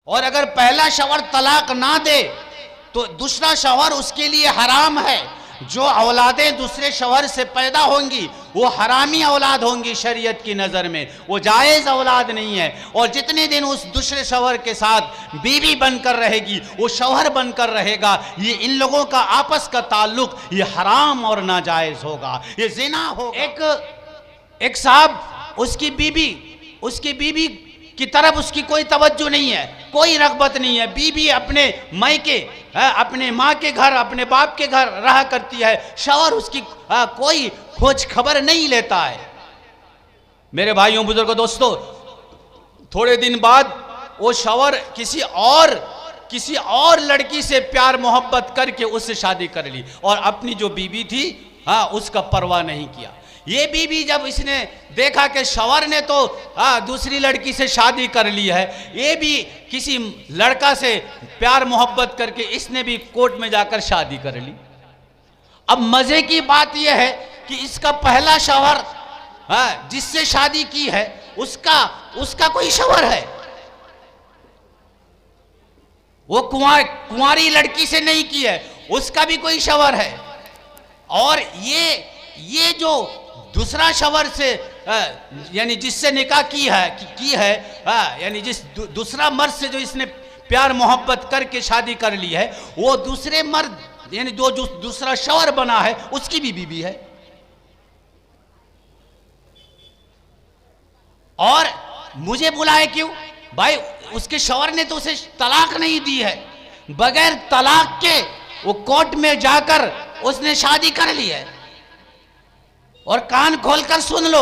और अगर पहला शौहर तलाक ना दे तो दूसरा शौहर उसके लिए हराम है। जो औलादें दूसरे शौहर से पैदा होंगी वो हरामी औलाद होंगी शरीयत की नज़र में, वो जायज़ औलाद नहीं है। और जितने दिन उस दूसरे शौहर के साथ बीवी बनकर रहेगी वो शौहर बनकर रहेगा, ये इन लोगों का आपस का ताल्लुक ये हराम और नाजायज़ होगा, ये ज़िना होगा। एक साहब उसकी बीवी की तरफ उसकी कोई तवज्जो नहीं है, कोई रग़बत नहीं है। बीवी अपने मायके, अपने माँ के घर, अपने बाप के घर रहा करती है, शौहर उसकी कोई खोज खबर नहीं लेता है। मेरे भाइयों बुजुर्गों दोस्तों, थोड़े दिन बाद वो शौहर किसी और लड़की से प्यार मोहब्बत करके उससे शादी कर ली और अपनी जो बीवी थी उसका परवाह नहीं किया। ये बीवी जब इसने देखा कि शौहर ने तो दूसरी लड़की से शादी कर ली है, ये भी किसी लड़का से प्यार मोहब्बत करके इसने भी कोर्ट में जाकर शादी कर ली। अब मजे की बात यह है कि इसका पहला शौहर जिससे शादी की है उसका कोई शौहर है, वो कुंवारी लड़की से नहीं की है, उसका भी कोई शौहर है। और ये जो दूसरा शौहर से यानी जिससे निकाह की है यानी जिस दूसरा मर्द से जो इसने प्यार मोहब्बत करके शादी कर ली है, वो दूसरे मर्द यानी जो दूसरा शौहर बना है उसकी भी बीवी है। और मुझे बुलाए क्यों भाई? उसके शौहर ने तो उसे तलाक नहीं दी है, बगैर तलाक के वो कोर्ट में जाकर उसने शादी कर ली है। और कान खोलकर सुन लो,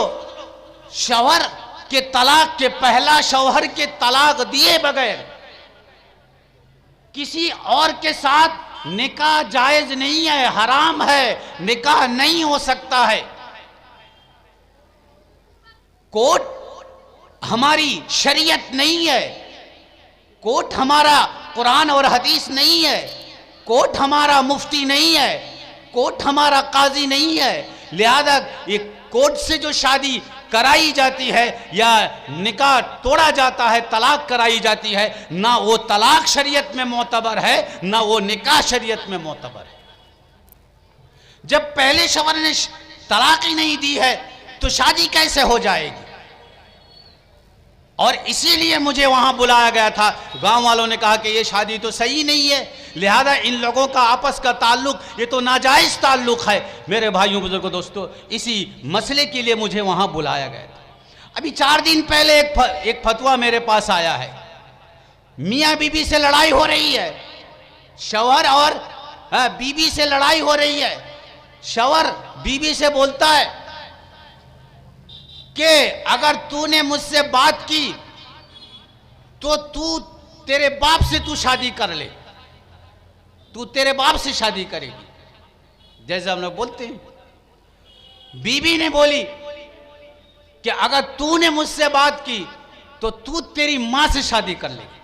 शौहर के तलाक के पहला शौहर के तलाक दिए बगैर किसी और के साथ निकाह जायज नहीं है, हराम है, निकाह नहीं हो सकता है। कोर्ट हमारी शरीयत नहीं है, कोर्ट हमारा कुरान और हदीस नहीं है, कोर्ट हमारा मुफ्ती नहीं है, कोर्ट हमारा काजी नहीं है। लिहाजा ये कोर्ट से जो शादी कराई जाती है या निकाह तोड़ा जाता है, तलाक कराई जाती है, ना वो तलाक शरीयत में मोतबर है ना वो निकाह शरीयत में मोतबर है। जब पहले शौहर ने तलाक ही नहीं दी है तो शादी कैसे हो जाएगी? और इसीलिए मुझे वहां बुलाया गया था। गांव वालों ने कहा कि ये शादी तो सही नहीं है, लिहाजा इन लोगों का आपस का ताल्लुक ये तो नाजायज ताल्लुक है। मेरे भाइयों बुजुर्गों दोस्तों, इसी मसले के लिए मुझे वहां बुलाया गया था। अभी 4 दिन पहले एक फतवा मेरे पास आया है। मियाँ बीबी से लड़ाई हो रही है, शौहर और बीबी से लड़ाई हो रही है। शौहर बीबी से बोलता है कि अगर तूने मुझसे बात की तो तेरे बाप से तू शादी कर ले, तू तेरे बाप से शादी करेगी, जैसे हम लोग बोलते हैं। बीबी ने बोली कि अगर तूने मुझसे बात की तो तू तेरी मां से शादी कर लेगी।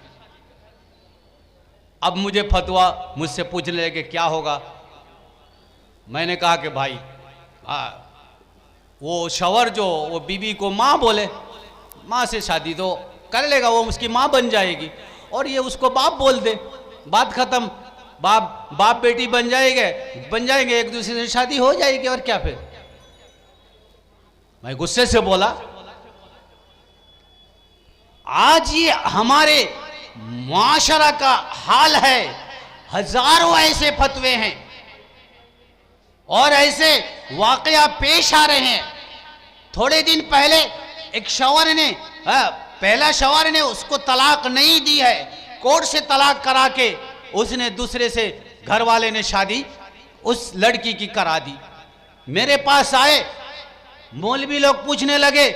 अब मुझे फतवा मुझसे पूछने लगे क्या होगा। मैंने कहा कि भाई वो शौहर जो वो बीबी को माँ बोले, माँ से शादी तो कर लेगा, वो उसकी माँ बन जाएगी। और ये उसको बाप बोल दे, बात खत्म, बाप बेटी बन जाएंगे, एक दूसरे से शादी हो जाएगी। और क्या फिर? मैं गुस्से से बोला, आज ये हमारे मुआशरा का हाल है। हजारों ऐसे फतवे हैं और ऐसे वाकया पेश आ रहे हैं। थोड़े दिन पहले एक शौहर ने पहला शौहर ने उसको तलाक नहीं दी है, कोर्ट से तलाक करा के उसने दूसरे से घर वाले ने शादी उस लड़की की करा दी। मेरे पास आए मौलवी लोग, पूछने लगे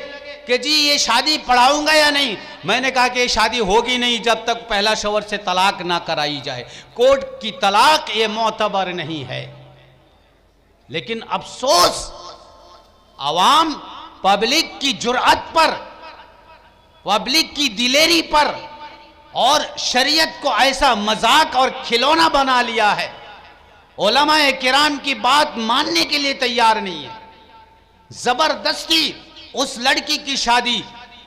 कि जी ये शादी पढ़ाऊंगा या नहीं। मैंने कहा कि ये शादी होगी नहीं जब तक पहला शौहर से तलाक ना कराई जाए। कोर्ट की तलाक ये मोतबर नहीं है। लेकिन अफसोस, आवाम पब्लिक की जुर्अत पर, पब्लिक की दिलेरी पर और शरीयत को ऐसा मजाक और खिलौना बना लिया है। उलमाए किराम की बात मानने के लिए तैयार नहीं है। जबरदस्ती उस लड़की की शादी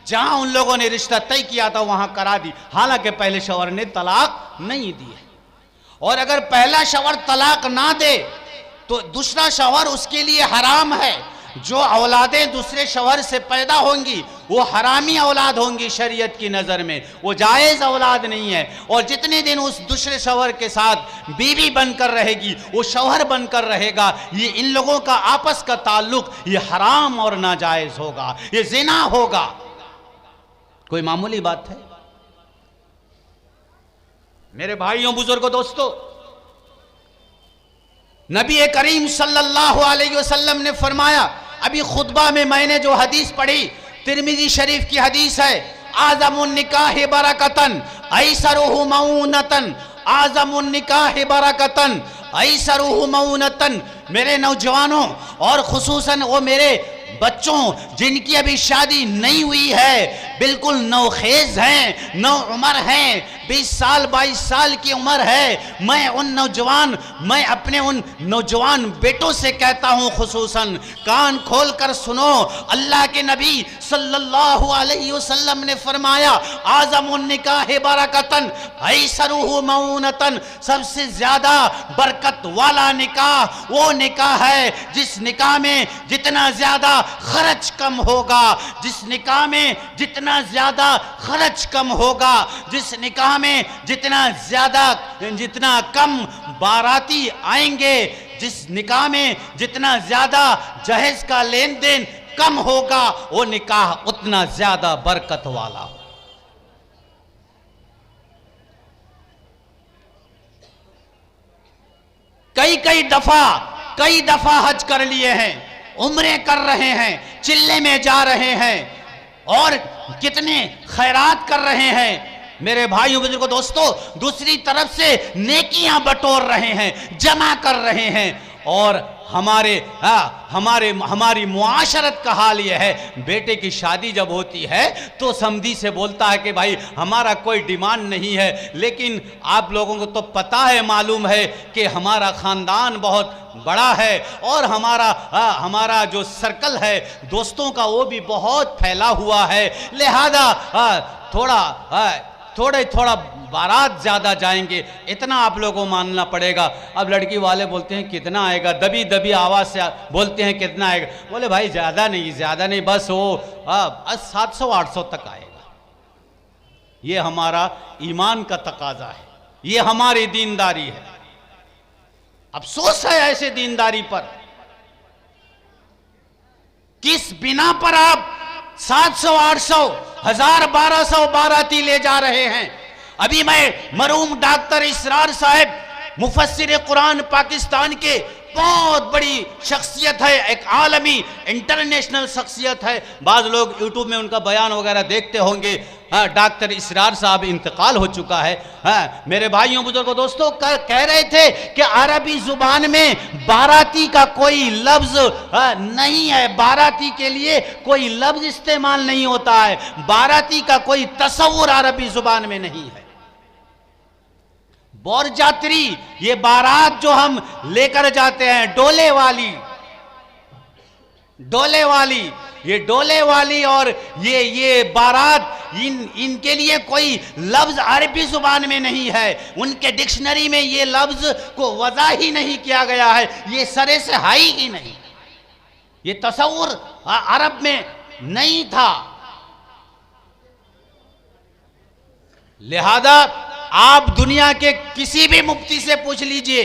जहां उन लोगों ने रिश्ता तय किया था वहां करा दी, हालांकि पहले शौहर ने तलाक नहीं दी है। और अगर पहला शौहर तलाक ना दे तो दूसरा शौहर उसके लिए हराम है। जो औलादें दूसरे शौहर से पैदा होंगी वो हरामी औलाद होंगी शरीयत की नज़र में, वो जायज़ औलाद नहीं है। और जितने दिन उस दूसरे शौहर के साथ बीवी बनकर रहेगी, वो शौहर बनकर रहेगा, ये इन लोगों का आपस का ताल्लुक ये हराम और नाजायज़ होगा, ये ज़िना होगा। कोई मामूली बात है मेरे भाइयों बुजुर्गों दोस्तों। नबी करीम सल्लल्लाहु अलैहि वसल्लम ने फरमाया, अभी खुतबा में मैंने जो हदीस पढ़ी तिरमिजी शरीफ की हदीस है, आज़मुन निकाह बरकतन ऐसरुहु मऊनतन, आज़मुन निकाह बरकतन ऐसरुहु मऊनतन। मेरे नौजवानों और खुसूसन वो मेरे बच्चों जिनकी अभी शादी नहीं हुई है, बिल्कुल नौखेज हैं, नौ उम्र हैं, 20 साल 22 साल की उम्र है, मैं अपने उन नौजवान बेटों से कहता हूं, खुसूसन कान खोल कर सुनो। अल्लाह के नबी सल्लल्लाहु अलैहि वसल्लम ने फरमाया, आज़मुन निकाह बरकतन ऐसरुहु मऊनतन, सबसे ज्यादा बरकत वाला निकाह वो निकाह है जिस निकाह में जितना ज्यादा खर्च कम होगा, जिस निकाह में जितना ज्यादा खर्च कम होगा, जिस निकाह में जितना कम बाराती आएंगे, जिस निकाह में जितना ज्यादा जहेज का लेन देन कम होगा, वो निकाह उतना ज्यादा बरकत वाला हो। कई दफा हज कर लिए हैं, उम्रे कर रहे हैं, चिल्ले में जा रहे हैं और कितने खैरात कर रहे हैं मेरे भाइयों बुजुर्गों दोस्तों। दूसरी तरफ से नेकियां बटोर रहे हैं, जमा कर रहे हैं। और हमारी मुआशरत का हाल यह है, बेटे की शादी जब होती है तो समधी से बोलता है कि भाई हमारा कोई डिमांड नहीं है, लेकिन आप लोगों को तो पता है, मालूम है कि हमारा ख़ानदान बहुत बड़ा है और हमारा जो सर्कल है दोस्तों का वो भी बहुत फैला हुआ है, लिहाजा थोड़ा बारात ज़्यादा जाएंगे, इतना आप लोगों को मानना पड़ेगा। अब लड़की वाले बोलते हैं कितना आएगा, दबी दबी आवाज़ से बोलते हैं कितना आएगा। बोले भाई ज़्यादा नहीं, बस वो 700-800 तक आएगा। ये हमारा ईमान का तकाजा है, ये हमारी दीनदारी है। अफसोस है ऐसे दीनदारी पर, किस बिना पर आप 700-800 1000-1200 बाराती ले जा रहे हैं। अभी मैं मरहूम डॉक्टर इसरार साहब, मुफस्सिर कुरान पाकिस्तान के बहुत बड़ी शख्सियत है, एक आलमी इंटरनेशनल शख्सियत है, बाज़ लोग यूट्यूब में उनका बयान वगैरह देखते होंगे। डॉक्टर इसरार साहब इंतकाल हो चुका है। मेरे भाइयों बुजुर्गों दोस्तों, कह रहे थे कि अरबी जुबान में बाराती का कोई लफ्ज नहीं है, बाराती के लिए कोई लफ्ज इस्तेमाल नहीं होता है, बाराती का कोई तस्वुर अरबी जुबान में नहीं है। बरजात्री, ये बारात जो हम लेकर जाते हैं, डोले वाली और ये बारात, इनके लिए कोई लफ्ज अरबी जुबान में नहीं है, उनके डिक्शनरी में ये लफ्ज को वज़ा ही नहीं किया गया है, ये सरे से हाई ही नहीं, ये तस्वुर अरब में नहीं था। लिहाजा आप दुनिया के किसी भी मुफ्ती से पूछ लीजिए,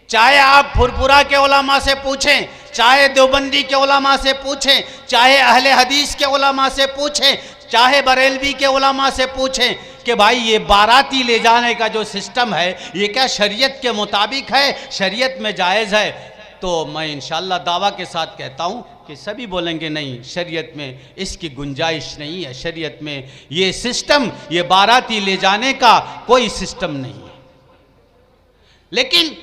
चाहे आप फुरपुरा के उलमा से पूछें, चाहे देवबंदी के उलमा से पूछें, चाहे अहले हदीस के उलमा से पूछें, चाहे बरेलवी के उलमा से पूछें कि भाई ये बाराती ले जाने का जो सिस्टम है ये क्या शरीयत के मुताबिक है, शरीयत में जायज़ है? तो मैं इंशाअल्लाह दावा के साथ कहता हूँ कि सभी बोलेंगे नहीं, शरीयत में इसकी गुंजाइश नहीं है, शरीयत में ये सिस्टम, ये बाराती ले जाने का कोई सिस्टम नहीं है। लेकिन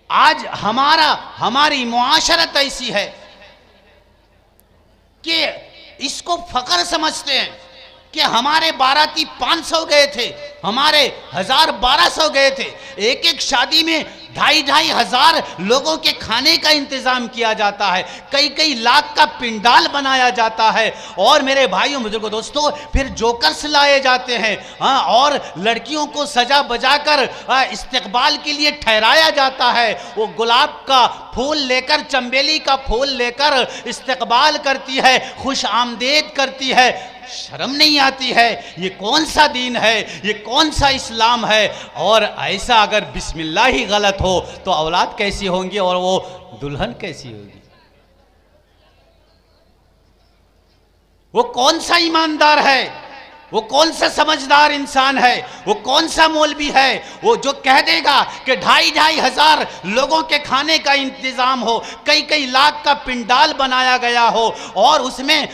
आज हमारी मुआशरत ऐसी है कि इसको फख्र समझते हैं। कि हमारे बाराती 500 गए थे, हमारे 1000-1200 गए थे। एक एक शादी में 2,500 हजार लोगों के खाने का इंतजाम किया जाता है, कई कई लाख का पिंडाल बनाया जाता है। और मेरे भाइयों बुजुर्गों दोस्तों, फिर जोकर्स लाए जाते हैं, हाँ, और लड़कियों को सजा बजाकर इस्तकबाल के लिए ठहराया जाता है। वो गुलाब का फूल लेकर, चंबेली का फूल लेकर इस्तकबाल करती है, खुश आमदेद करती है। शर्म नहीं आती है? ये कौन सा दीन है, ये कौन सा इस्लाम है? और ऐसा अगर बिस्मिल्लाह ही गलत हो तो औलाद कैसी होंगी और वो दुल्हन कैसी होगी? वो कौन सा ईमानदार है, वो कौन सा समझदार इंसान है, वो कौन सा मौलवी है वो जो कह देगा कि 2,500 हजार लोगों के खाने का इंतजाम हो, कई कई लाख का पिंडाल बनाया गया हो, और उसमें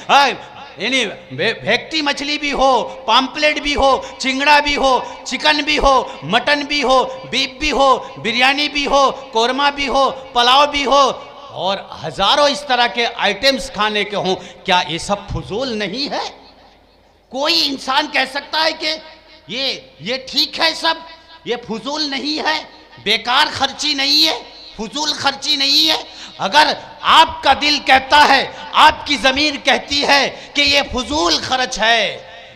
यानी भेक्टी मछली भी हो, पाम्पलेट भी हो, चिंगड़ा भी हो, चिकन भी हो, मटन भी हो, बीफ भी हो, बिरयानी भी हो, कोरमा भी हो, पुलाव भी हो, और हजारों इस तरह के आइटम्स खाने के हों। क्या ये सब फजूल नहीं है? कोई इंसान कह सकता है कि ये ठीक है, सब ये फजूल नहीं है, बेकार खर्ची नहीं है, फजूल खर्ची नहीं है? अगर आपका दिल कहता है, आपकी ज़मीर कहती है कि ये फजूल खर्च है,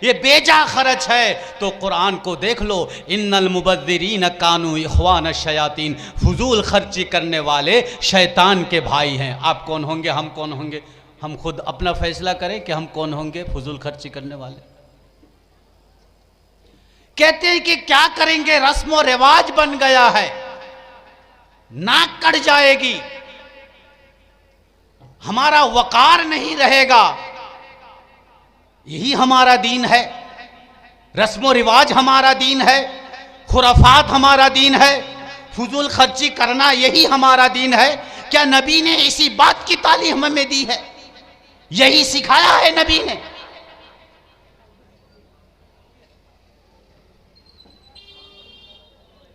ये बेजा खर्च है, तो कुरान को देख लो, इन्नल मुबद्दिरीन कानू इख्वान शयातीन, फजूल खर्ची करने वाले शैतान के भाई हैं। आप कौन होंगे, हम कौन होंगे? हम खुद अपना फैसला करें कि हम कौन होंगे फजूल खर्ची करने वाले। कहते हैं कि क्या करेंगे, रस्म और रिवाज बन गया है, नाक कट जाएगी, हमारा वकार नहीं रहेगा। यही हमारा दीन है, रस्म रिवाज हमारा दीन है, खुराफात हमारा दीन है, फजूल खर्ची करना यही हमारा दीन है। क्या नबी ने इसी बात की तालीम हमें दी है? यही सिखाया है नबी ने?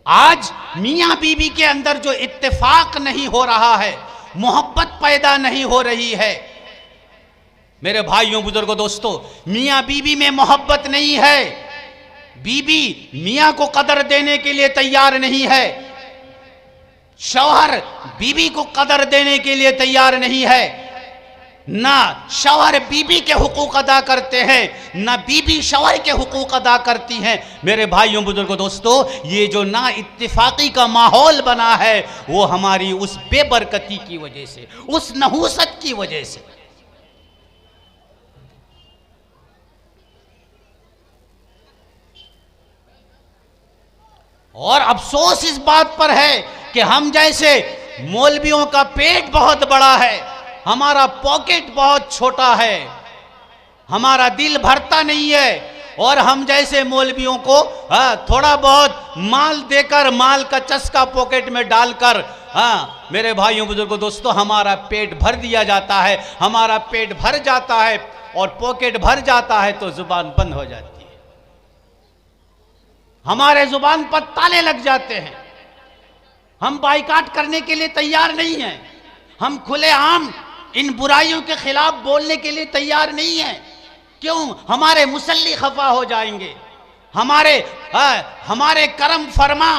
आज मियां बीबी के अंदर जो इत्तेफाक नहीं हो रहा है, मोहब्बत पैदा नहीं हो रही है, मेरे भाइयों बुजुर्गों दोस्तों, मियां बीबी में मोहब्बत नहीं है, बीबी मियां को कदर देने के लिए तैयार नहीं है, शौहर बीबी को कदर देने के लिए तैयार नहीं है, ना शौहर बीबी के हुकूक अदा करते हैं, ना बीबी शौहर के हुकूक अदा करती हैं। मेरे भाइयों बुजुर्गों दोस्तों, ये जो ना इत्तिफाकी का माहौल बना है, वो हमारी उस बेबरकती की वजह से, उस नहूसत की वजह से। और अफसोस इस बात पर है कि हम जैसे मौलवियों का पेट बहुत बड़ा है, हमारा पॉकेट बहुत छोटा है, हमारा दिल भरता नहीं है, और हम जैसे मौलवियों को थोड़ा बहुत माल देकर, माल का चस्का पॉकेट में डालकर, मेरे भाइयों बुजुर्गों दोस्तों, हमारा पेट भर दिया जाता है। हमारा पेट भर जाता है और पॉकेट भर जाता है तो जुबान बंद हो जाती है, हमारे जुबान पर ताले लग जाते हैं। हम बाइकाट करने के लिए तैयार नहीं हैं, हम खुलेआम इन बुराइयों के खिलाफ बोलने के लिए तैयार नहीं हैं। क्यों? हमारे मुसल्ली खफा हो जाएंगे, हमारे करम फरमा,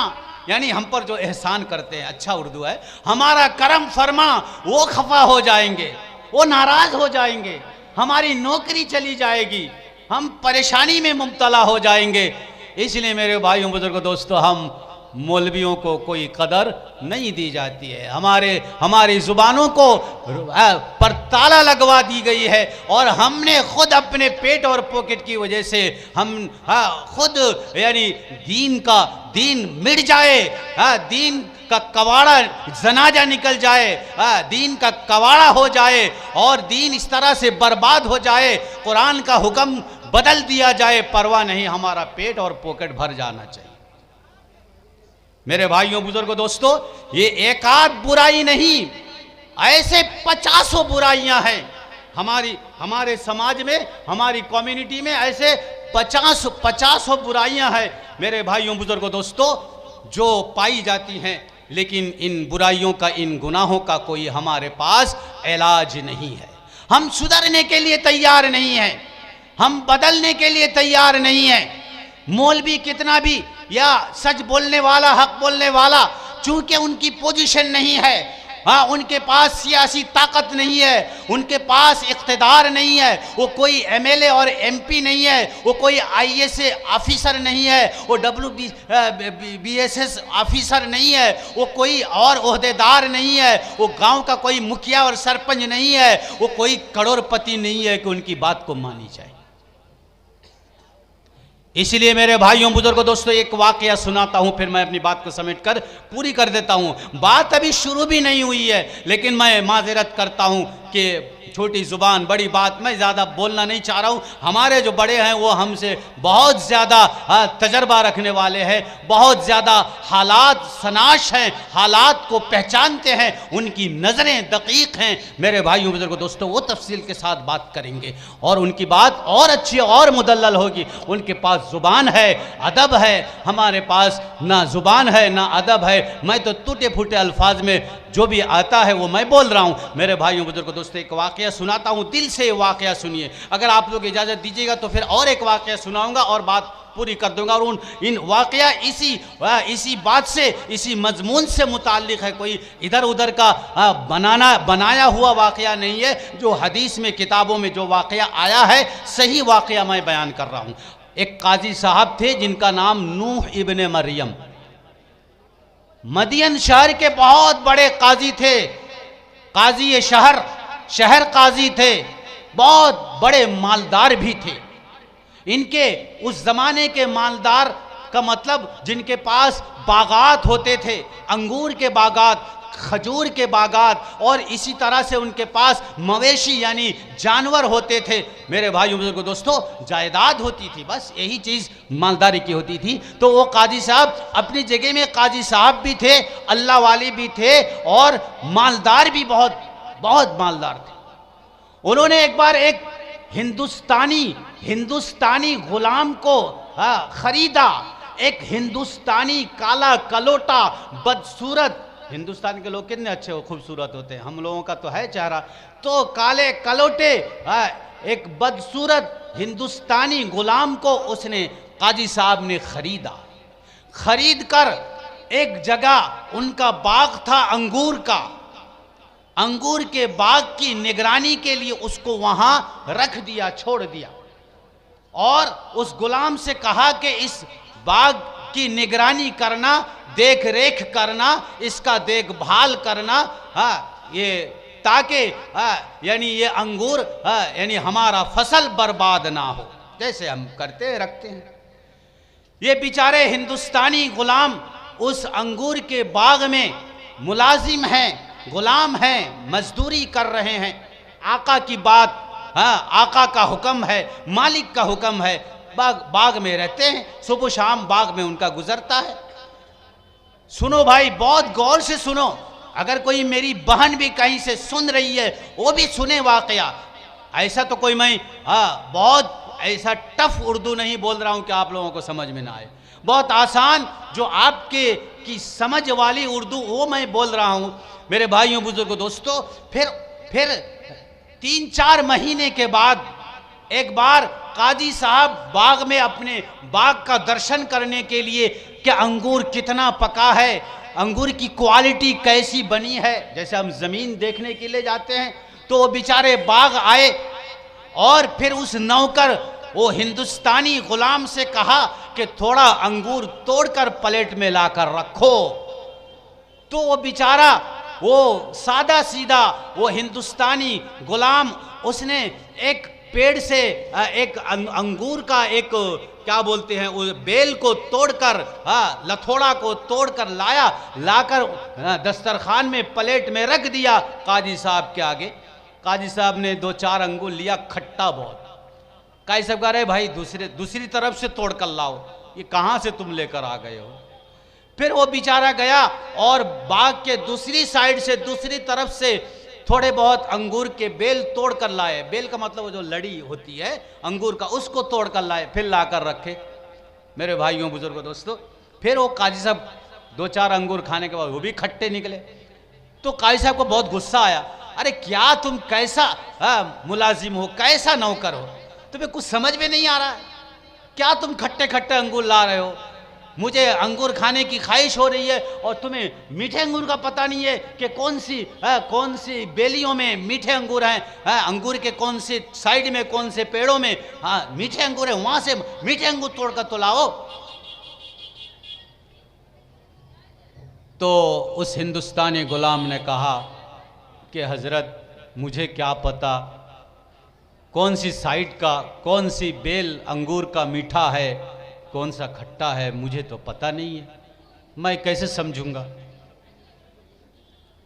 यानी हम पर जो एहसान करते हैं, अच्छा उर्दू है, हमारा करम फरमा, वो खफा हो जाएंगे, वो नाराज हो जाएंगे, हमारी नौकरी चली जाएगी, हम परेशानी में मुब्तला हो जाएंगे। इसलिए मेरे भाइयों बुजुर्गों दोस्तों, हम मौलवियों को कोई कदर नहीं दी जाती है, हमारी जुबानों को पर ताला लगवा दी गई है, और हमने खुद अपने पेट और पॉकेट की वजह से हम खुद यानी दीन मिट जाए, दीन का कवाड़ा जनाजा निकल जाए, दीन का कवाड़ा हो जाए और दीन इस तरह से बर्बाद हो जाए, कुरान का हुक्म बदल दिया जाए, परवाह नहीं, हमारा पेट और पॉकेट भर जाना चाहिए। मेरे भाइयों बुजुर्गों दोस्तों, ये एक आध बुराई नहीं, ऐसे 50 बुराइयां हैं हमारे समाज में, हमारी कम्युनिटी में, ऐसे 50 बुराइयां हैं मेरे भाइयों बुजुर्गों दोस्तों, जो पाई जाती हैं। लेकिन इन बुराइयों का, इन गुनाहों का कोई हमारे पास इलाज नहीं है, हम सुधरने के लिए तैयार नहीं हैं। हम बदलने के लिए तैयार नहीं है। मौलवी कितना भी या सच बोलने वाला, हक बोलने वाला, चूंकि उनकी पोजीशन नहीं है, हाँ, उनके पास सियासी ताकत नहीं है, उनके पास इख्तिदार नहीं है, वो कोई एमएलए और एमपी नहीं है, वो कोई आईएएस ऑफिसर नहीं है, वो बीएसएस ऑफिसर नहीं है, वो कोई और ओहदेदार नहीं है, वो गांव का कोई मुखिया और सरपंच नहीं है, वो कोई करोड़पति नहीं है कि उनकी बात को मानी जाए। इसलिए मेरे भाइयों, बुजुर्गों, दोस्तों, एक वाकया सुनाता हूं, फिर मैं अपनी बात को समेटकर पूरी कर देता हूं। बात अभी शुरू भी नहीं हुई है, लेकिन मैं माजरत करता हूं कि छोटी जुबान बड़ी बात, मैं ज़्यादा बोलना नहीं चाह रहा हूँ। हमारे जो बड़े हैं वो हमसे बहुत ज़्यादा तजर्बा रखने वाले हैं, बहुत ज़्यादा हालात शनाश हैं, हालात को पहचानते हैं, उनकी नज़रें दकीक हैं। मेरे भाइयों, बुजुर्गों, दोस्तों, वो तफसील के साथ बात करेंगे और उनकी बात और अच्छी और मुदल्लल होगी। उनके पास ज़ुबान है, अदब है, हमारे पास ना ज़ुबान है ना अदब है। मैं तो टूटे फूटे अल्फाज में जो भी आता है वो मैं बोल रहा हूँ। मेरे भाइयों, बुजुर्गों, दोस्तों, एक वाकया सुनाता हूँ, दिल से वाकया सुनिए। अगर आप लोग इजाज़त दीजिएगा तो फिर और एक वाकया सुनाऊंगा और बात पूरी कर दूंगा। और इन वाकया इसी बात से, इसी मजमून से मुताल्लिक है, कोई इधर उधर का बनाया हुआ वाकया नहीं है। जो हदीस में, किताबों में जो वाकया आया है, सही वाकया मैं बयान कर रहा हूँ। एक काजी साहब थे जिनका नाम नूह इब्ने मरियम, मदियन शहर के बहुत बड़े काजी थे, काजी शहर काजी थे, बहुत बड़े मालदार भी थे। इनके उस जमाने के मालदार का मतलब जिनके पास बागात होते थे, अंगूर के बागात, खजूर के बागात, और इसी तरह से उनके पास मवेशी यानी जानवर होते थे। मेरे भाइयों, बुजुर्गों, दोस्तों, जायदाद होती थी, बस यही चीज़ मालदारी की होती थी। तो वो काजी साहब अपनी जगह में काजी साहब भी थे, अल्लाह वाले भी थे और मालदार भी बहुत बहुत मालदार थे। उन्होंने एक बार एक हिंदुस्तानी गुलाम को खरीदा। एक हिंदुस्तानी काला कलोटा बदसूरत, हिंदुस्तान के लोग कितने अच्छे खूबसूरत होते हैं, हम लोगों का तो है चेहरा, तो काले कलोटे एक बदसूरत हिंदुस्तानी गुलाम को उसने, काजी साहब ने खरीदा। खरीद कर एक जगह उनका बाग था अंगूर का, अंगूर के बाग की निगरानी के लिए उसको वहां रख दिया, छोड़ दिया, और उस गुलाम से कहा कि इस बाग की निगरानी करना, देख रेख करना, इसका देखभाल करना, ये ताकि यानी ये अंगूर यानी हमारा फसल बर्बाद ना हो, जैसे हम करते रखते हैं। ये बेचारे हिंदुस्तानी गुलाम उस अंगूर के बाग में मुलाजिम हैं, गुलाम हैं, मजदूरी कर रहे हैं। आका की बात, आका का हुक्म है, मालिक का हुक्म है, बाग में रहते हैं, सुबह शाम बाग में उनका गुजरता है। सुनो भाई, बहुत गौर से सुनो, अगर कोई मेरी बहन भी कहीं से सुन रही है वो भी सुने वाकया। ऐसा तो कोई मैं बहुत ऐसा टफ उर्दू नहीं बोल रहा हूं कि आप लोगों को समझ में ना आए, बहुत आसान जो आपके की समझ वाली उर्दू वो मैं बोल रहा हूं। मेरे भाइयों, बुजुर्गों, दोस्तों, फिर 3-4 महीने के बाद एक बार काजी साहब बाग में अपने बाग का दर्शन करने के लिए कि अंगूर कितना पका है, अंगूर की क्वालिटी कैसी बनी है, जैसे हम जमीन देखने के लिए जाते हैं, तो वो बेचारे बाग आए और फिर उस नौकर वो हिंदुस्तानी गुलाम से कहा कि थोड़ा अंगूर तोड़कर प्लेट में लाकर रखो। तो वो बेचारा, वो सादा सीधा वो हिंदुस्तानी गुलाम, उसने एक पेड़ से एक अंगूर का एक क्या बोलते हैं वो बेल को तोड़कर, लथोड़ा को तोड़कर लाकर दस्तरखान में प्लेट में रख दिया काजी साहब के आगे। काजी साहब ने 2-4 अंगूर लिया, खट्टा बहुत। काजी साहब कह रहे भाई दूसरी तरफ से तोड़ कर लाओ, ये कहाँ से तुम लेकर आ गए हो। फिर वो बेचारा गया और बाग के दूसरी साइड से, दूसरी तरफ से थोड़े बहुत अंगूर के बेल तोड़ कर लाए। बेल का मतलब वो जो लड़ी होती है अंगूर का, उसको तोड़ कर लाए, फिर लाकर रखे। मेरे भाइयों, बुजुर्गों, दोस्तों, फिर वो काजी साहब 2-4 अंगूर खाने के बाद वो भी खट्टे निकले। तो काजी साहब को बहुत गुस्सा आया, अरे क्या तुम कैसा मुलाजिम हो, कैसा नौकर हो, तुम्हें कुछ समझ में नहीं आ रहा है? क्या तुम खट्टे खट्टे अंगूर ला रहे हो? मुझे अंगूर खाने की ख्वाहिश हो रही है और तुम्हें मीठे अंगूर का पता नहीं है कि कौन सी बेलियों में मीठे अंगूर हैं, अंगूर के कौन से साइड में, कौन से पेड़ों में मीठे अंगूर हैं, वहां से मीठे अंगूर तोड़कर तो लाओ। तो उस हिंदुस्तानी गुलाम ने कहा कि हजरत मुझे क्या पता कौन सी साइड का, कौन सी बेल अंगूर का मीठा है, कौन सा खट्टा है, मुझे तो पता नहीं है, मैं कैसे समझूंगा।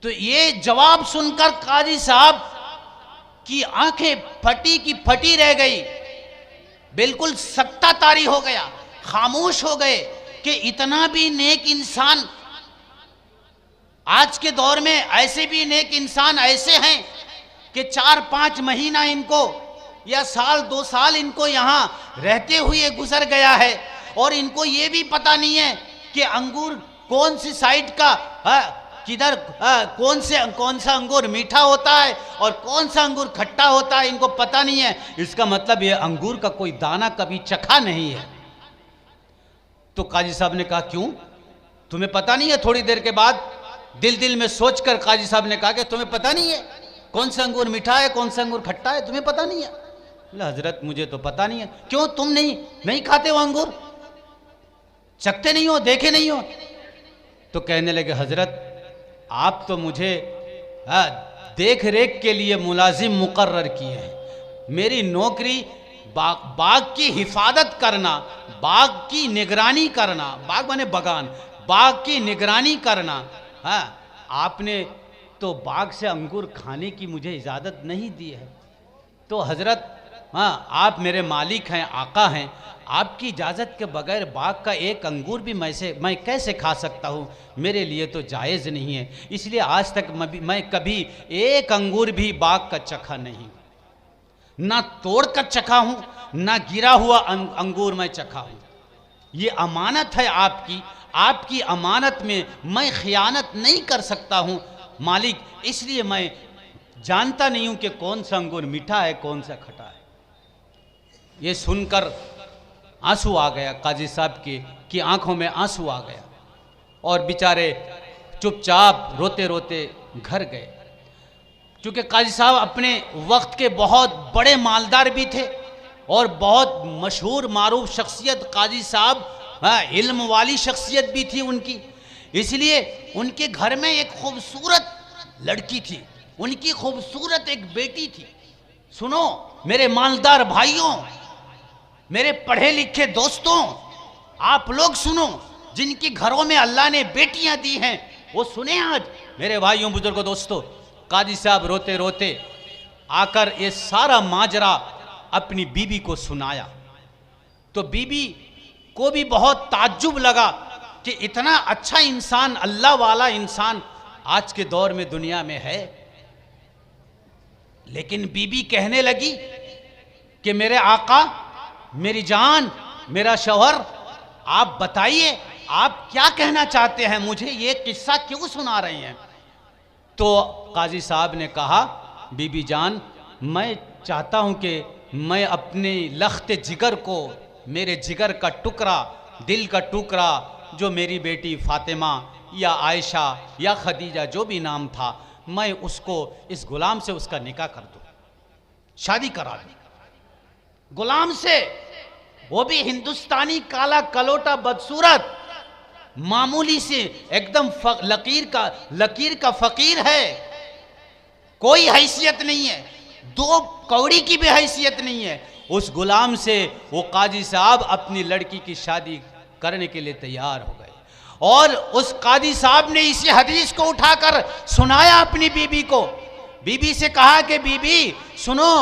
तो ये जवाब सुनकर काजी साहब की आंखें फटी की फटी रह गई, बिल्कुल सत्ता तारी हो गया, खामोश हो गए कि इतना भी नेक इंसान आज के दौर में, ऐसे भी नेक इंसान ऐसे हैं कि 4-5 महीना इनको या साल 2 साल इनको यहां रहते हुए गुजर गया है और इनको ये भी पता नहीं है कि अंगूर कौन सी साइड का किधर कौन सा अंगूर मीठा होता है और कौन सा अंगूर खट्टा होता है, इनको पता नहीं है। इसका मतलब ये अंगूर का कोई दाना कभी चखा नहीं है। तो काजी साहब ने कहा क्यों, तुम्हें पता नहीं है? थोड़ी देर के बाद दिल में सोचकर काजी साहब ने कहा कि तुम्हें पता नहीं है कौन सा अंगूर मीठा है, कौन सा अंगूर खट्टा है, तुम्हें पता नहीं है? बोले हजरत मुझे तो पता नहीं है। क्यों, तुम नहीं खाते हो अंगूर, चखते नहीं हो, देखे नहीं हो? तो कहने लगे हजरत आप तो मुझे देख रेख के लिए मुलाजिम मुकर्रर किए हैं, मेरी नौकरी बाग की हिफाजत करना, बाग की निगरानी करना, बाग माने बगान, बाग की निगरानी करना। आपने तो बाग से अंगूर खाने की मुझे इजाज़त नहीं दी है। तो हजरत आप मेरे मालिक हैं, आका हैं, आपकी इजाज़त के बगैर बाग का एक अंगूर भी मैं कैसे खा सकता हूँ? मेरे लिए तो जायज़ नहीं है। इसलिए आज तक मैं कभी एक अंगूर भी बाग का चखा नहीं, ना तोड़ कर चखा हूँ, ना गिरा हुआ अंगूर मैं चखा हूँ। ये अमानत है आपकी, आपकी अमानत में मैं खियानत नहीं कर सकता हूँ मालिक, इसलिए मैं जानता नहीं हूँ कि कौन सा अंगूर मीठा है, कौन सा खट्टा है। ये सुनकर आंसू आ गया काजी साहब की आंखों में आंसू आ गया और बेचारे चुपचाप रोते रोते घर गए। क्योंकि काजी साहब अपने वक्त के बहुत बड़े मालदार भी थे और बहुत मशहूर मारूफ शख्सियत काजी साहब, इल्म वाली शख्सियत भी थी उनकी। इसलिए उनके घर में एक खूबसूरत लड़की थी, उनकी खूबसूरत एक बेटी थी। सुनो मेरे मालदार भाइयों, मेरे पढ़े लिखे दोस्तों, आप लोग सुनो, जिनके घरों में अल्लाह ने बेटियां दी हैं वो सुने आज। मेरे भाइयों बुजुर्गों दोस्तों, काजी साहब रोते रोते आकर ये सारा माजरा अपनी बीबी को सुनाया। तो बीबी को भी बहुत ताज्जुब लगा कि इतना अच्छा इंसान, अल्लाह वाला इंसान आज के दौर में दुनिया में है। लेकिन बीबी कहने लगी कि मेरे आका, मेरी जान, मेरा शौहर, आप बताइए आप क्या कहना चाहते हैं, मुझे ये किस्सा क्यों सुना रहे हैं? तो काजी साहब ने कहा बीबी जान, मैं चाहता हूं कि मैं अपने लख्त जिगर को, मेरे जिगर का टुकड़ा, दिल का टुकड़ा, जो मेरी बेटी फातिमा या आयशा या खदीजा जो भी नाम था, मैं उसको, इस गुलाम से उसका निकाह कर दूं, शादी करा दूं गुलाम से। वो भी हिंदुस्तानी काला कलोटा बदसूरत, मामूली से एकदम लकीर का फकीर है, कोई हैसियत नहीं है, 2 कौड़ी की भी हैसियत नहीं है। उस गुलाम से वो काजी साहब अपनी लड़की की शादी करने के लिए तैयार हो गए और उस काजी साहब ने इसी हदीस को उठाकर सुनाया अपनी बीबी को। बीबी से कहा कि बीबी सुनो,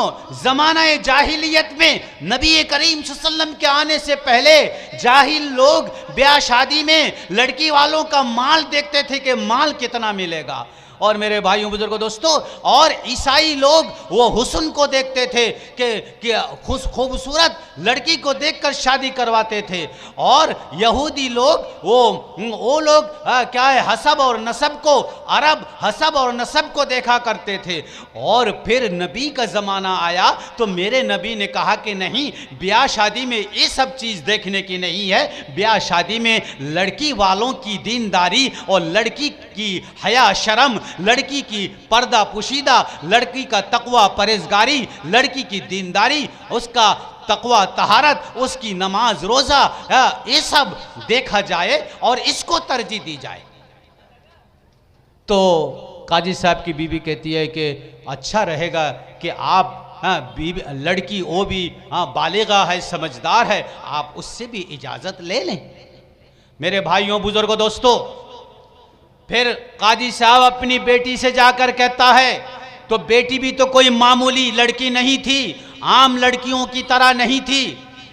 जमाना जाहिलियत में नबी करीम सल्लल्लाहु अलैहि वसल्लम के आने से पहले जाहिल लोग ब्याह शादी में लड़की वालों का माल देखते थे कि माल कितना मिलेगा, और मेरे भाइयों बुजुर्गों दोस्तों, और ईसाई लोग वो हुस्न को देखते थे कि खूबसूरत लड़की को देखकर शादी करवाते थे, और यहूदी लोग वो लोग क्या है, हसब और नसब को, अरब हसब और नसब को देखा करते थे। और फिर नबी का ज़माना आया तो मेरे नबी ने कहा कि नहीं, ब्याह शादी में ये सब चीज़ देखने की नहीं है, ब्याह शादी में लड़की वालों की दीनदारी और लड़की की हया शर्म, लड़की की पर्दा पुशीदा, लड़की का तकवा परहेजगारी, लड़की की दीनदारी, उसका तकवा तहारत, उसकी नमाज रोज़ा, ये सब देखा जाए और इसको तरजीह दी जाए। तो काजी साहब की बीवी कहती है कि अच्छा रहेगा कि आप बीवी लड़की वो भी बालिगा है, समझदार है, आप उससे भी इजाज़त ले लें। मेरे भाइयों बुजुर्गों दोस्तों, फिर काजी साहब अपनी बेटी से जाकर कहता है, तो बेटी भी तो कोई मामूली लड़की नहीं थी, आम लड़कियों की तरह नहीं थी,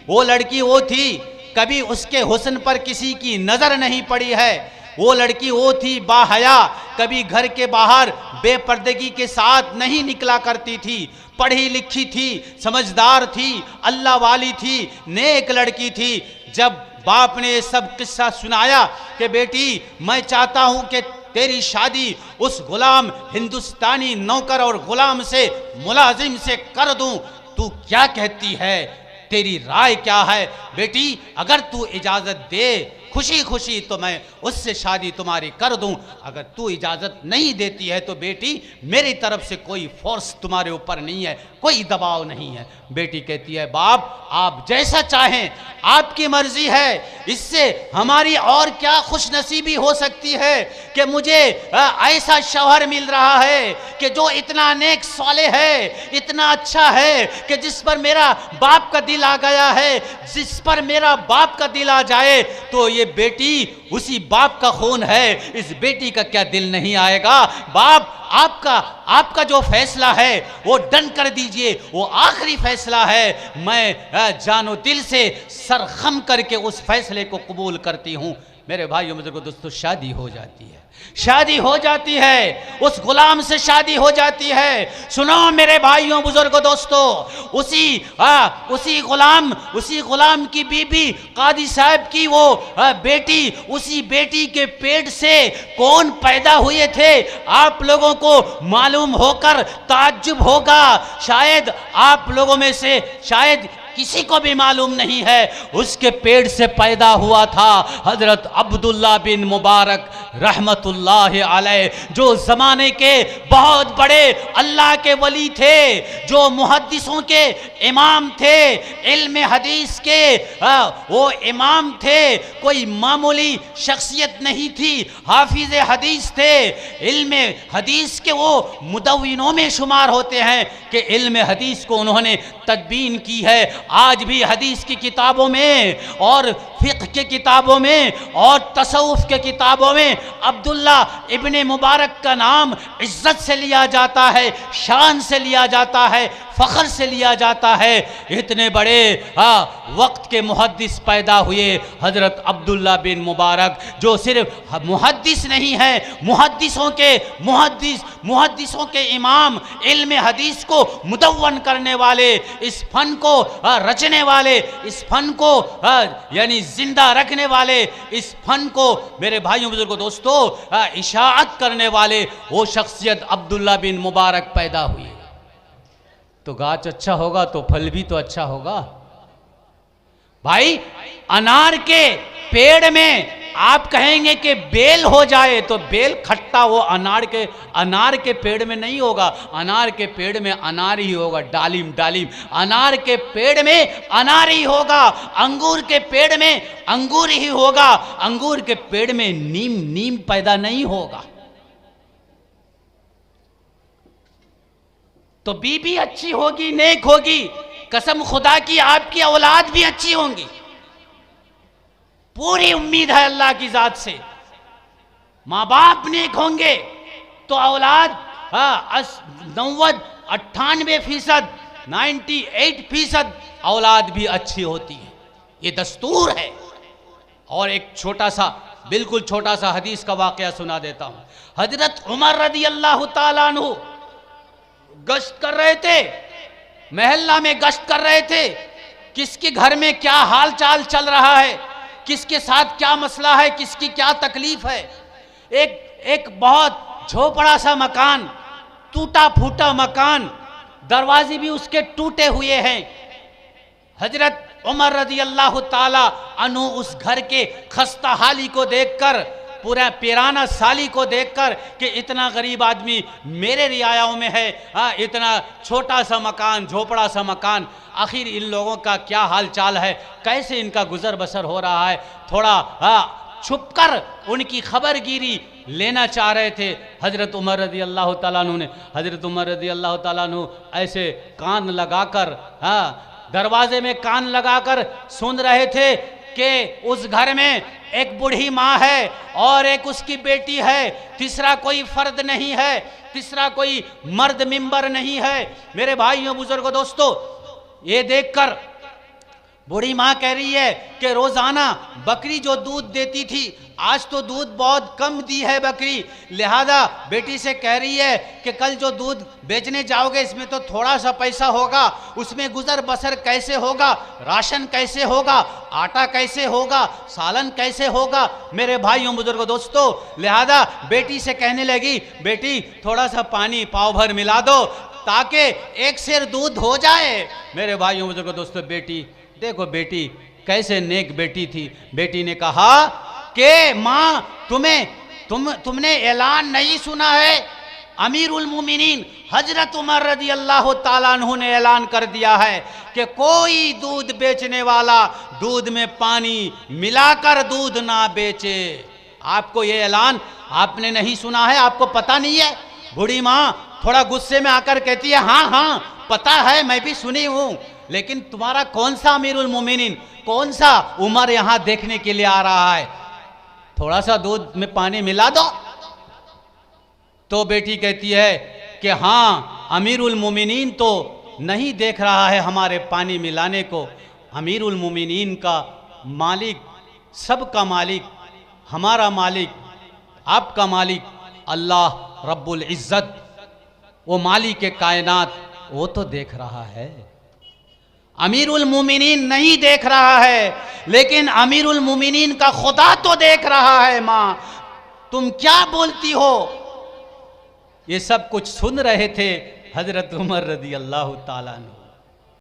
वो लड़की वो थी, कभी उसके हुस्न पर किसी की नज़र नहीं पड़ी है, वो लड़की वो थी बाहया, कभी घर के बाहर बेपर्दगी के साथ नहीं निकला करती थी, पढ़ी लिखी थी, समझदार थी, अल्लाह वाली थी, नेक लड़की थी। जब बाप ने सब किस्सा सुनाया कि बेटी मैं चाहता हूं कि तेरी शादी उस गुलाम हिंदुस्तानी नौकर और गुलाम से, मुलाजिम से कर दूं, तू क्या कहती है, तेरी राय क्या है? बेटी अगर तू इजाज़त दे खुशी खुशी तो मैं उससे शादी तुम्हारी कर दूं, अगर तू इजाज़त नहीं देती है तो बेटी मेरी तरफ से कोई फोर्स तुम्हारे ऊपर नहीं है, कोई दबाव नहीं है। बेटी कहती है बाप आप जैसा चाहें, आपकी मर्जी है, इससे हमारी और क्या खुशनसीबी हो सकती है कि मुझे ऐसा शौहर मिल रहा है कि जो इतना नेक साले है, इतना अच्छा है कि जिस पर मेरा बाप का दिल आ गया है, जिस पर मेरा बाप का दिल आ जाए तो ये बेटी उसी बाप का खून है, इस बेटी का क्या दिल नहीं आएगा? बाप आपका जो फैसला है वो डन कर दीजिए, वो आखिरी फैसला है, मैं जानो दिल से सरखम करके उस फैसले को कबूल करती हूं। मेरे भाइयों बुजुर्गों दोस्तों, शादी हो जाती है, शादी हो जाती है, उस गुलाम से शादी हो जाती है। सुनो मेरे भाइयों बुजुर्गों दोस्तों, उसी गुलाम की बीबी कादी साहब की वो बेटी, उसी बेटी के पेट से कौन पैदा हुए थे आप लोगों को मालूम होकर ताज्जुब होगा। शायद आप लोगों में से शायद किसी को भी मालूम नहीं है, उसके पेट से पैदा हुआ था हजरत अब्दुल्ला बिन मुबारक रहमतुल्लाह अलैह, जो ज़माने के बहुत बड़े अल्लाह के वली थे, जो मुहद्दिसों के इमाम थे, इल्म हदीस के वो इमाम थे, कोई मामूली शख्सियत नहीं थी, हाफिज हदीस थे, इल्म हदीस के वो मुदव्विनों में शुमार होते हैं कि इल्म हदीस को उन्होंने तदबीन की है। आज भी हदीस की किताबों में और फ़िक़्ह के किताबों में और तसव्वुफ़ के किताबों में अब्दुल्ला इब्ने मुबारक का नाम इज़्ज़त से लिया जाता है, शान से लिया जाता है, फ़ख्र से लिया जाता है। इतने बड़े वक्त के मुहद्दिस पैदा हुए हज़रत अब्दुल्ला बिन मुबारक, जो सिर्फ मुहद्दिस नहीं है, मुहद्दिसों के इमाम, इल्म हदीस को मुदव्वन करने वाले, इस फ़न को रचने वाले, इस फ़न को यानी जिंदा रखने वाले, इस फ़न को मेरे भाइयों बुजुर्गों दोस्तों इशाअत करने वाले वो शख्सियत अब्दुल्ला बिन मुबारक पैदा हुई। तो गाछ अच्छा होगा तो फल भी तो अच्छा होगा। भाई अनार के पेड़ में आप कहेंगे कि बेल हो जाए तो बेल खट्टा, वो अनार के पेड़ में नहीं होगा, अनार के पेड़ में अनार ही होगा, डालिम अनार के पेड़ में अनार ही होगा, अंगूर के पेड़ में अंगूर ही होगा, अंगूर के पेड़ में नीम पैदा नहीं होगा। तो बीबी अच्छी होगी, नेक होगी, कसम खुदा की आपकी औलाद भी अच्छी होंगी, पूरी उम्मीद है अल्लाह की जात से। माँ बाप नेक होंगे तो औलाद 98% 98% औलाद भी अच्छी होती है, ये दस्तूर है। और एक छोटा सा बिल्कुल छोटा सा हदीस का वाकया सुना देता हूं। हजरत उमर रदी अल्लाह ताला अन्हु गश्त कर रहे थे, महल्ला में गश्त कर रहे थे, किसके घर में क्या हाल चाल चल रहा है, किसके साथ क्या मसला है, किसकी क्या तकलीफ है। एक बहुत झोपड़ा सा मकान, टूटा फूटा मकान, दरवाजे भी उसके टूटे हुए हैं। हजरत उमर रजी अल्लाह ताला अन्हु उस घर के खस्ता हाली को देखकर, पूरा पिराना साली को देखकर कि इतना गरीब आदमी मेरे रियायाओं में है, इतना छोटा सा मकान, झोपड़ा सा मकान, आखिर इन लोगों का क्या हाल चाल है, कैसे इनका गुजर बसर हो रहा है, थोड़ा छुपकर उनकी खबरगिरी लेना चाह रहे थे। हजरत उमर रजी अल्लाह ताला अन्हु ने, हजरत उमर रजी अल्लाह ताला अन्हु ऐसे कान लगाकर, दरवाजे में कान लगाकर सुन रहे थे कि उस घर में एक बूढ़ी माँ है और एक उसकी बेटी है, तीसरा कोई फर्द नहीं है, तीसरा कोई मर्द मिंबर नहीं है। मेरे भाइयों बुजुर्गों दोस्तों, ये देखकर बूढ़ी माँ कह रही है कि रोजाना बकरी जो दूध देती थी आज तो दूध बहुत कम दी है बकरी, लिहाजा बेटी से कह रही है कि कल जो दूध बेचने जाओगे इसमें तो थोड़ा सा पैसा होगा, उसमें गुजर बसर कैसे होगा, राशन कैसे होगा, आटा कैसे होगा, सालन कैसे होगा। मेरे भाइयों बुजुर्गों दोस्तों, लिहाजा बेटी से कहने लगी, बेटी थोड़ा सा पानी पाव भर मिला दो ताकि एक सेर दूध हो जाए। मेरे भाइयों बुजुर्गों दोस्तों, बेटी देखो, बेटी कैसे नेक बेटी थी। बेटी ने कहा कि माँ तुमने ऐलान नहीं सुना है, अमीरुल मोमिनीन हजरत उमर रजी अल्लाह ताला अन्हु ने ऐलान कर दिया है कि कोई दूध बेचने वाला दूध में पानी मिलाकर दूध ना बेचे। आपको ये ऐलान आपने नहीं सुना है, आपको पता नहीं है। बूढ़ी माँ थोड़ा गुस्से में आकर कहती है, हाँ हाँ पता है, मैं भी सुनी हूं, लेकिन तुम्हारा कौन सा अमीरुल मोमिनीन, कौन सा उमर यहां देखने के लिए आ रहा है, थोड़ा सा दूध में पानी मिला दो। तो बेटी कहती है कि हाँ, अमीरुल मोमिनीन तो नहीं देख रहा है हमारे पानी मिलाने को। अमीरुल मोमिनीन का मालिक, सबका मालिक, हमारा मालिक, आपका मालिक अल्लाह रब्बुल इज्जत, वो मालिक कायनात, वो तो देख रहा है। अमीरुल मोमिनीन नहीं देख रहा है, लेकिन अमीरुल मोमिनीन का खुदा तो देख रहा है। माँ तुम क्या बोलती हो? ये सब कुछ सुन रहे थे हजरत उमर रज़ी अल्लाह ताला अन्हु।